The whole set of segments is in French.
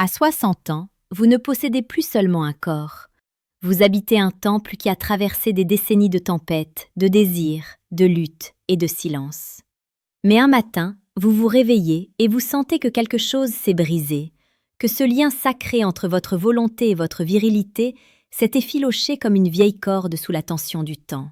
À 60 ans, vous ne possédez plus seulement un corps. Vous habitez un temple qui a traversé des décennies de tempêtes, de désirs, de luttes et de silence. Mais un matin, vous vous réveillez et vous sentez que quelque chose s'est brisé, que ce lien sacré entre votre volonté et votre virilité s'est effiloché comme une vieille corde sous la tension du temps.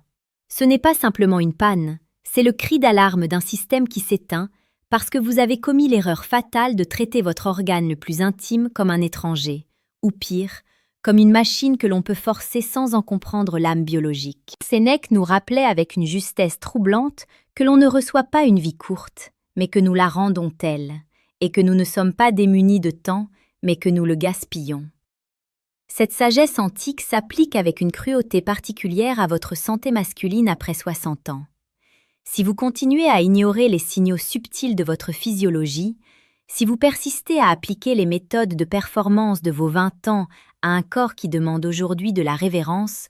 Ce n'est pas simplement une panne, c'est le cri d'alarme d'un système qui s'éteint parce que vous avez commis l'erreur fatale de traiter votre organe le plus intime comme un étranger, ou pire, comme une machine que l'on peut forcer sans en comprendre l'âme biologique. Sénèque nous rappelait avec une justesse troublante que l'on ne reçoit pas une vie courte, mais que nous la rendons telle, et que nous ne sommes pas démunis de temps, mais que nous le gaspillons. Cette sagesse antique s'applique avec une cruauté particulière à votre santé masculine après 60 ans. Si vous continuez à ignorer les signaux subtils de votre physiologie, si vous persistez à appliquer les méthodes de performance de vos 20 ans à un corps qui demande aujourd'hui de la révérence,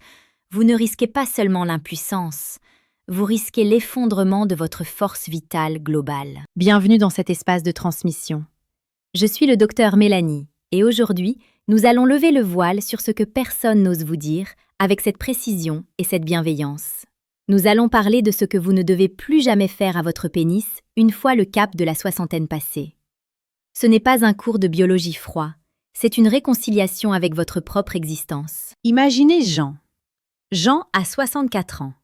vous ne risquez pas seulement l'impuissance, vous risquez l'effondrement de votre force vitale globale. Bienvenue dans cet espace de transmission. Je suis le docteur Mélanie, et aujourd'hui, nous allons lever le voile sur ce que personne n'ose vous dire avec cette précision et cette bienveillance. Nous allons parler de ce que vous ne devez plus jamais faire à votre pénis une fois le cap de la soixantaine passé. Ce n'est pas un cours de biologie froid, c'est une réconciliation avec votre propre existence. Imaginez Jean. Jean a 64 ans.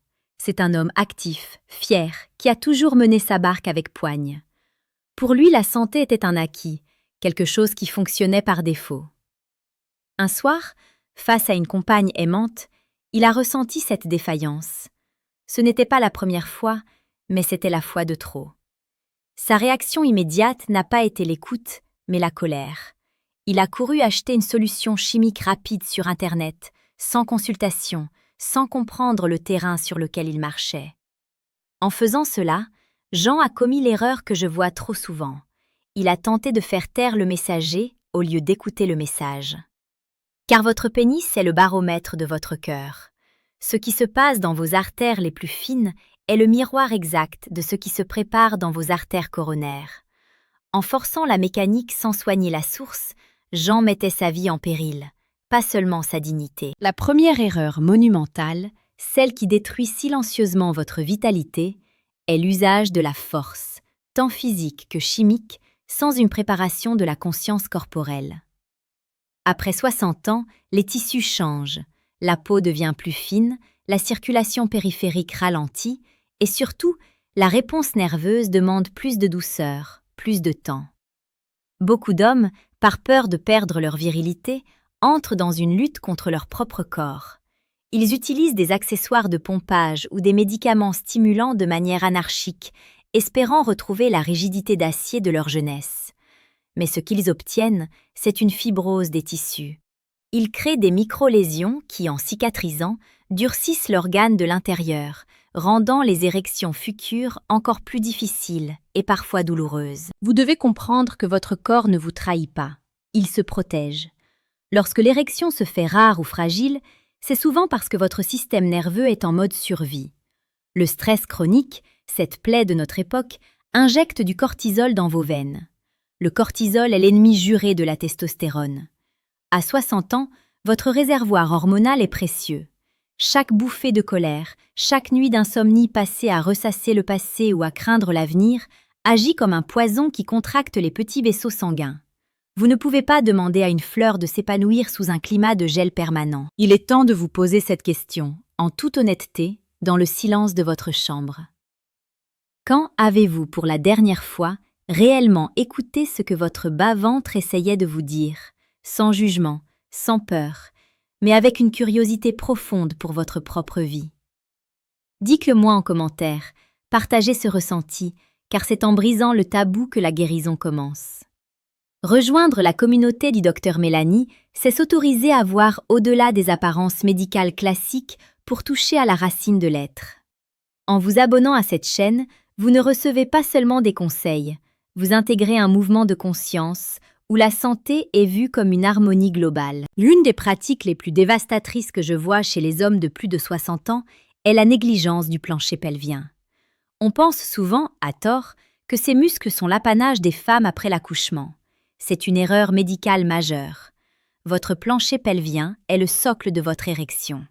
C'est un homme actif, fier, qui a toujours mené sa barque avec poigne. Pour lui, la santé était un acquis, quelque chose qui fonctionnait par défaut. Un soir, face à une compagne aimante, il a ressenti cette défaillance. Ce n'était pas la première fois, mais c'était la fois de trop. Sa réaction immédiate n'a pas été l'écoute, mais la colère. Il a couru acheter une solution chimique rapide sur Internet, sans consultation, sans comprendre le terrain sur lequel il marchait. En faisant cela, Jean a commis l'erreur que je vois trop souvent. Il a tenté de faire taire le messager au lieu d'écouter le message. Car votre pénis est le baromètre de votre cœur. Ce qui se passe dans vos artères les plus fines est le miroir exact de ce qui se prépare dans vos artères coronaires. En forçant la mécanique sans soigner la source, Jean mettait sa vie en péril, pas seulement sa dignité. La première erreur monumentale, celle qui détruit silencieusement votre vitalité, est l'usage de la force, tant physique que chimique, sans une préparation de la conscience corporelle. Après 60 ans, les tissus changent, la peau devient plus fine, la circulation périphérique ralentit, et surtout, la réponse nerveuse demande plus de douceur, plus de temps. Beaucoup d'hommes, par peur de perdre leur virilité, entrent dans une lutte contre leur propre corps. Ils utilisent des accessoires de pompage ou des médicaments stimulants de manière anarchique, espérant retrouver la rigidité d'acier de leur jeunesse. Mais ce qu'ils obtiennent, c'est une fibrose des tissus. Ils créent des micro-lésions qui, en cicatrisant, durcissent l'organe de l'intérieur, rendant les érections futures encore plus difficiles et parfois douloureuses. Vous devez comprendre que votre corps ne vous trahit pas. Il se protège. Lorsque l'érection se fait rare ou fragile, c'est souvent parce que votre système nerveux est en mode survie. Le stress chronique, cette plaie de notre époque, injecte du cortisol dans vos veines. Le cortisol est l'ennemi juré de la testostérone. À 60 ans, votre réservoir hormonal est précieux. Chaque bouffée de colère, chaque nuit d'insomnie passée à ressasser le passé ou à craindre l'avenir, agit comme un poison qui contracte les petits vaisseaux sanguins. Vous ne pouvez pas demander à une fleur de s'épanouir sous un climat de gel permanent. Il est temps de vous poser cette question, en toute honnêteté, dans le silence de votre chambre. Quand avez-vous, pour la dernière fois, réellement écouté ce que votre bas-ventre essayait de vous dire, sans jugement, sans peur, mais avec une curiosité profonde pour votre propre vie? Dites-le moi en commentaire, partagez ce ressenti, car c'est en brisant le tabou que la guérison commence. Rejoindre la communauté du docteur Mélanie, c'est s'autoriser à voir au-delà des apparences médicales classiques pour toucher à la racine de l'être. En vous abonnant à cette chaîne, vous ne recevez pas seulement des conseils, vous intégrez un mouvement de conscience où la santé est vue comme une harmonie globale. L'une des pratiques les plus dévastatrices que je vois chez les hommes de plus de 60 ans est la négligence du plancher pelvien. On pense souvent, à tort, que ces muscles sont l'apanage des femmes après l'accouchement. c'est une erreur médicale majeure. Votre plancher pelvien est le socle de votre érection.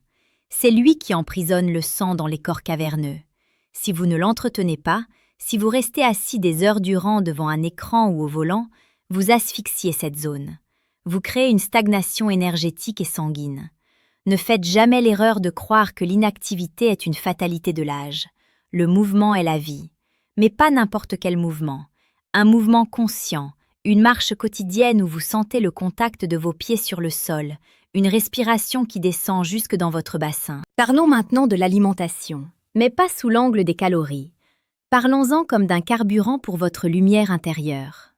C'est lui qui emprisonne le sang dans les corps caverneux. Si vous ne l'entretenez pas, si vous restez assis des heures durant devant un écran ou au volant, vous asphyxiez cette zone. Vous créez une stagnation énergétique et sanguine. Ne faites jamais l'erreur de croire que l'inactivité est une fatalité de l'âge. Le mouvement est la vie. Mais pas n'importe quel mouvement. Un mouvement conscient, une marche quotidienne où vous sentez le contact de vos pieds sur le sol, une respiration qui descend jusque dans votre bassin. Parlons maintenant de l'alimentation, mais pas sous l'angle des calories. Parlons-en comme d'un carburant pour votre lumière intérieure.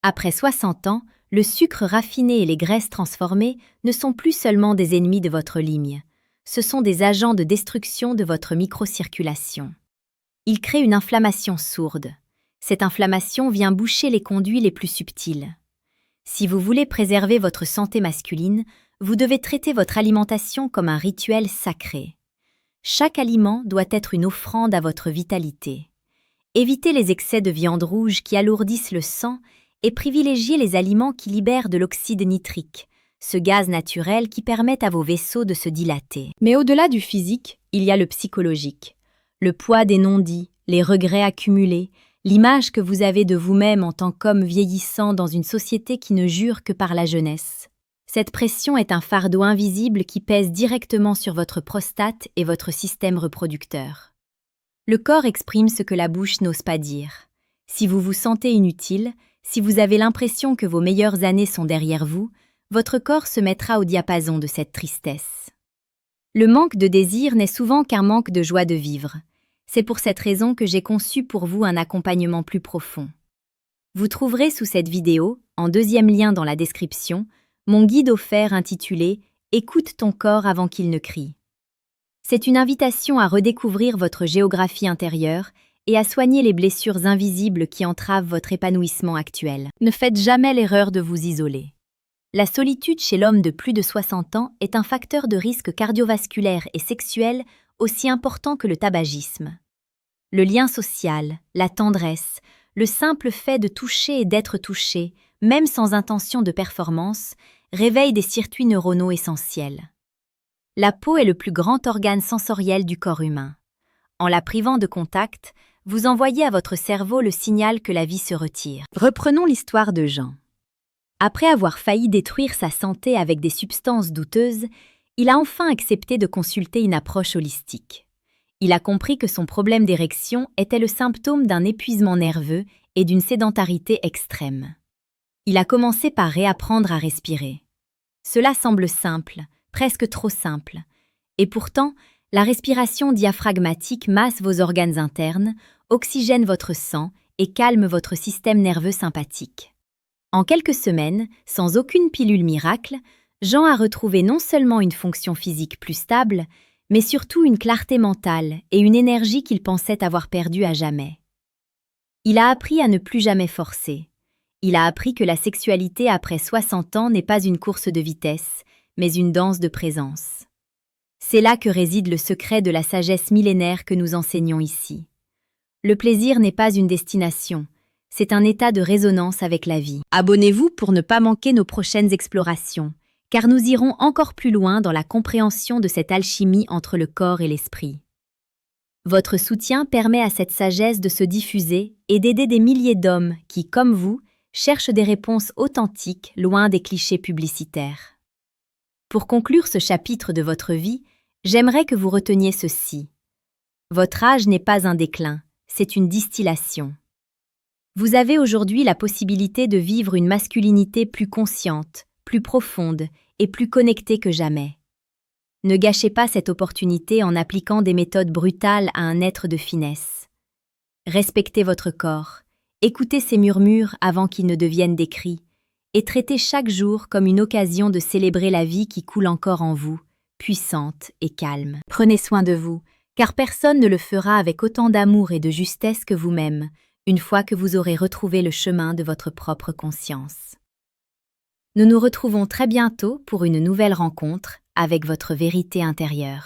Après 60 ans, le sucre raffiné et les graisses transformées ne sont plus seulement des ennemis de votre ligne. Ce sont des agents de destruction de votre microcirculation. Ils créent une inflammation sourde. Cette inflammation vient boucher les conduits les plus subtils. Si vous voulez préserver votre santé masculine, vous devez traiter votre alimentation comme un rituel sacré. Chaque aliment doit être une offrande à votre vitalité. Évitez les excès de viande rouge qui alourdissent le sang et privilégiez les aliments qui libèrent de l'oxyde nitrique, ce gaz naturel qui permet à vos vaisseaux de se dilater. Mais au-delà du physique, il y a le psychologique. Le poids des non-dits, les regrets accumulés, l'image que vous avez de vous-même en tant qu'homme vieillissant dans une société qui ne jure que par la jeunesse. Cette pression est un fardeau invisible qui pèse directement sur votre prostate et votre système reproducteur. Le corps exprime ce que la bouche n'ose pas dire. Si vous vous sentez inutile, si vous avez l'impression que vos meilleures années sont derrière vous, votre corps se mettra au diapason de cette tristesse. Le manque de désir n'est souvent qu'un manque de joie de vivre. C'est pour cette raison que j'ai conçu pour vous un accompagnement plus profond. Vous trouverez sous cette vidéo, en deuxième lien dans la description, mon guide offert intitulé « Écoute ton corps avant qu'il ne crie ». C'est une invitation à redécouvrir votre géographie intérieure et à soigner les blessures invisibles qui entravent votre épanouissement actuel. Ne faites jamais l'erreur de vous isoler. La solitude chez l'homme de plus de 60 ans est un facteur de risque cardiovasculaire et sexuel aussi important que le tabagisme. Le lien social, la tendresse, le simple fait de toucher et d'être touché, même sans intention de performance, réveillent des circuits neuronaux essentiels. La peau est le plus grand organe sensoriel du corps humain. En la privant de contact, vous envoyez à votre cerveau le signal que la vie se retire. Reprenons l'histoire de Jean. Après avoir failli détruire sa santé avec des substances douteuses, il a enfin accepté de consulter une approche holistique. Il a compris que son problème d'érection était le symptôme d'un épuisement nerveux et d'une sédentarité extrême. Il a commencé par réapprendre à respirer. Cela semble simple, presque trop simple. Et pourtant, la respiration diaphragmatique masse vos organes internes, oxygène votre sang et calme votre système nerveux sympathique. En quelques semaines, sans aucune pilule miracle, Jean a retrouvé non seulement une fonction physique plus stable, mais surtout une clarté mentale et une énergie qu'il pensait avoir perdue à jamais. Il a appris à ne plus jamais forcer. Il a appris que la sexualité après 60 ans n'est pas une course de vitesse, mais une danse de présence. C'est là que réside le secret de la sagesse millénaire que nous enseignons ici. Le plaisir n'est pas une destination, c'est un état de résonance avec la vie. Abonnez-vous pour ne pas manquer nos prochaines explorations, car nous irons encore plus loin dans la compréhension de cette alchimie entre le corps et l'esprit. Votre soutien permet à cette sagesse de se diffuser et d'aider des milliers d'hommes qui, comme vous, cherchent des réponses authentiques loin des clichés publicitaires. Pour conclure ce chapitre de votre vie, j'aimerais que vous reteniez ceci. Votre âge n'est pas un déclin, c'est une distillation. Vous avez aujourd'hui la possibilité de vivre une masculinité plus consciente, plus profonde et plus connectée que jamais. Ne gâchez pas cette opportunité en appliquant des méthodes brutales à un être de finesse. Respectez votre corps, écoutez ses murmures avant qu'ils ne deviennent des cris, et traitez chaque jour comme une occasion de célébrer la vie qui coule encore en vous, puissante et calme. Prenez soin de vous, car personne ne le fera avec autant d'amour et de justesse que vous-même, une fois que vous aurez retrouvé le chemin de votre propre conscience. Nous nous retrouvons très bientôt pour une nouvelle rencontre avec votre vérité intérieure.